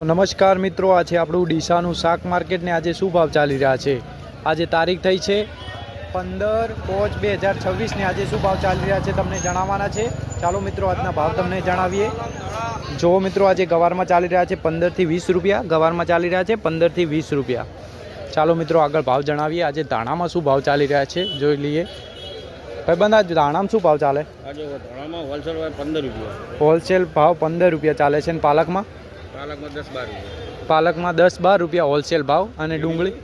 નમસ્કાર મિત્રો, આ છે આપણું ડીસાનું શાક માર્કેટ ને આજે શું ભાવ ચાલી રહ્યા છે। આજે તારીખ થઈ છે 15/5/2026 ને આજે શું ભાવ ચાલી રહ્યા છે તમને જણાવવાના છે। ચાલો મિત્રો આજના ભાવ તમને જણાવીએ। જો મિત્રો આજે ગવારમાં ચાલી રહ્યા છે 15 થી 20 રૂપિયા, ગવારમાં ચાલી રહ્યા છે 15 થી 20 રૂપિયા। ચાલો મિત્રો આગળ ભાવ જણાવીએ। આજે ધાણામાં શું ભાવ ચાલી રહ્યા છે જોઈ લઈએ। ભાઈબંધ આ ધાણામાં શું ભાવ ચાલે? આજે ધાણામાં હોલસેલ ભાવ 15 રૂપિયા, હોલસેલ ભાવ 15 રૂપિયા ચાલે છે। અને પાલકમાં? પાલકમાં 10-12 રૂપિયા, પાલકમાં 10-12 રૂપિયા હોલસેલ ભાવ। અને ડુંગળી,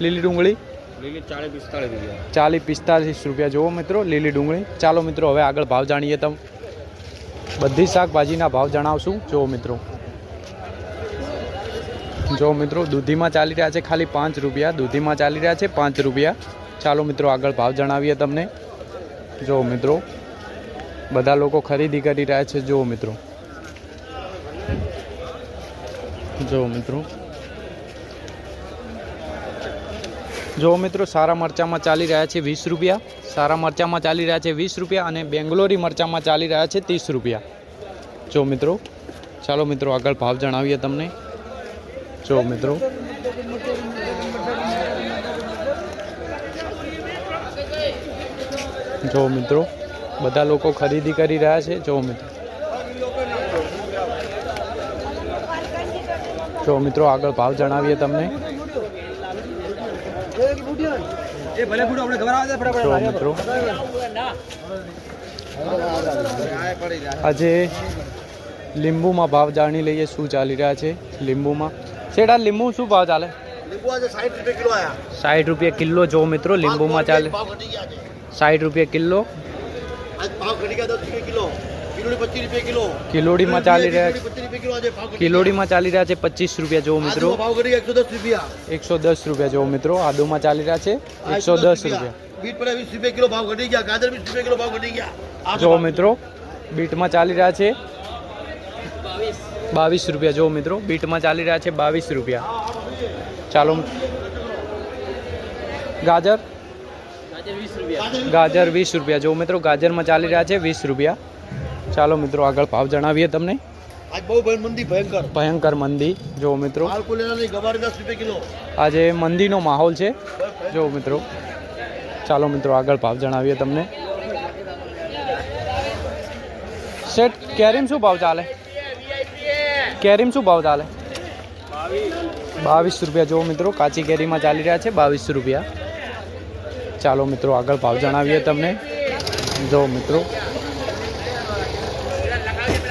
લીલી ડુંગળી લીલી 40-45 રૂપિયા, 40-45 રૂપિયા જુઓ મિત્રો લીલી ડુંગળી। ચાલો મિત્રો હવે આગળ ભાવ જાણીએ। તમે બધી શાકભાજીના ભાવ જણાવશું। જો મિત્રો દૂધીમાં ચાલી રહ્યા છે ખાલી 5 રૂપિયા, દૂધીમાં ચાલી રહ્યા છે 5 રૂપિયા। ચાલો મિત્રો આગળ ભાવ જણાવીએ તમને। જો મિત્રો બધા લોકો ખરીદી કરી રહ્યા છે। જો મિત્રો સારા મરચામાં ચાલી રહ્યા છે 20 રૂપિયા, સારા મરચામાં ચાલી રહ્યા છે 20 રૂપિયા। અને બેંગ્લોરી મરચામાં ચાલી રહ્યા છે 30 રૂપિયા। જો મિત્રો ચાલો મિત્રો આગળ ભાવ જણાવીએ તમને। જો મિત્રો બધા લોકો ખરીદી કરી રહ્યા છે। જો મિત્રો આગળ ભાવ જણાવીએ તમને। આજે લીંબુમાં ભાવ જાણી લઈએ શું ચાલી રહ્યા છે લીંબુમાં। શેઠા લીંબુ શું ભાવ ચાલે? 60 રૂપિયા કિલો। જો મિત્રો લીંબુમાં ચાલે 60 રૂપિયા કિલો। કિલોડીમાં ચાલી રહ્યા છે 25 રૂપિયા। જો મિત્રો 110 રૂપિયા। જો મિત્રો આદુમાં ચાલી રહ્યા છે 110 રૂપિયા। જો મિત્રો બીટમાં ચાલી રહ્યા છે 22 રૂપિયા। જો મિત્રો બીટમાં ચાલી રહ્યા છે 22 રૂપિયા। ચાલો ગાજર 20 રૂપિયા। જો મિત્રો ગાજરમાં ચાલી રહ્યા છે 20 રૂપિયા। ચાલો મિત્રો આગળ ભાવ જણાવીએ તમને। ભયંકર મંદી। જો મિત્રો આજે મંદીનો માહોલ છે। જો મિત્રો ચાલો મિત્રો આગળ ભાવ જણાવીએ તમને। શેઠ કેરીમ શું ભાવ ચાલે? કેરીમ શું ભાવ ચાલે? 22 રૂપિયા। જો મિત્રો કાચી કેરીમાં ચાલી રહ્યા છે 22 રૂપિયા। ચાલો મિત્રો આગળ ભાવ જણાવીએ તમને। જો મિત્રો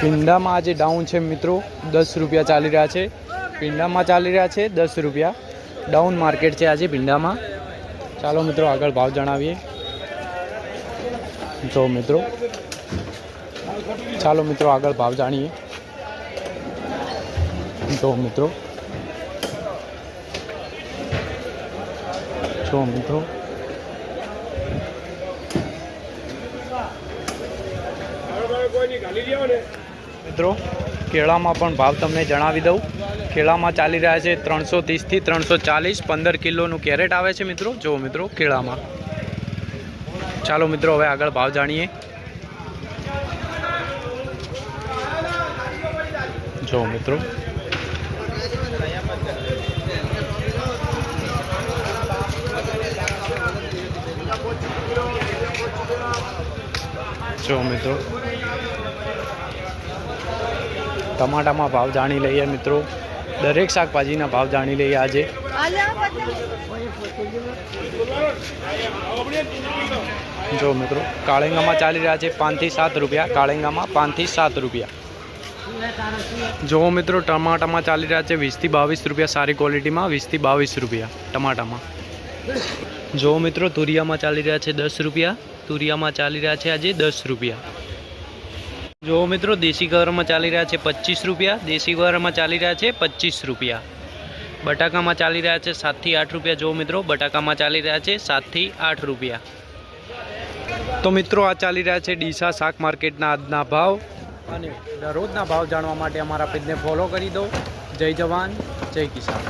ભીંડામાં આજે ડાઉન છે મિત્રો 10 રૂપિયા ચાલી રહ્યા છે। ભીંડામાં ચાલી રહ્યા છે 10 રૂપિયા। ડાઉન માર્કેટ છે આજે ભીંડામાં। ચાલો મિત્રો આગળ ભાવ જણાવીએ। જો મિત્રો ચાલો મિત્રો આગળ ભાવ જાણીએ। જો મિત્રો મિત્રો કેળામાં પણ ભાવ તમને જણાવી દઉં। કેળામાં ચાલી રહ્યા છે 330 થી 340, 15 કિલોનું કેરેટ આવે છે મિત્રો। જો મિત્રો કેળામાં। ચાલો મિત્રો હવે આગળ ભાવ જાણીએ। જો મિત્રો ટમાટામાં ભાવ જાણી લઈએ મિત્રો। દરેક શાકભાજીના ભાવ જાણી લઈએ આજે। જો મિત્રો કાળેંગામાં ચાલી રહ્યા છે 5 થી 7 રૂપિયા। કાળેંગામાં 5 થી 7 રૂપિયા। જો મિત્રો ટમાટામાં ચાલી રહ્યા છે 20 થી 22 રૂપિયા। સારી ક્વોલિટીમાં 20 થી 22 રૂપિયા ટમાટામાં। જો મિત્રો તુરિયામાં ચાલી રહ્યા છે 10 રૂપિયા। તુરિયામાં ચાલી રહ્યા છે આજે 10 રૂપિયા। જો મિત્રો દેશી ગવારમાં ચાલી રહ્યા છે 25 રૂપિયા। દેશી ગવારમાં ચાલી રહ્યા છે 25 રૂપિયા। બટાકામાં ચાલી રહ્યા છે 7 થી 8 રૂપિયા। જો મિત્રો બટાકામાં ચાલી રહ્યા છે 7 થી 8 રૂપિયા। તો મિત્રો આ ચાલી રહ્યા છે ડીસા શાક માર્કેટના આજના ભાવ। અને દરરોજના ભાવ જાણવા માટે અમારા પેજને ફોલો કરી દો। જય જવાન જય કિસાન।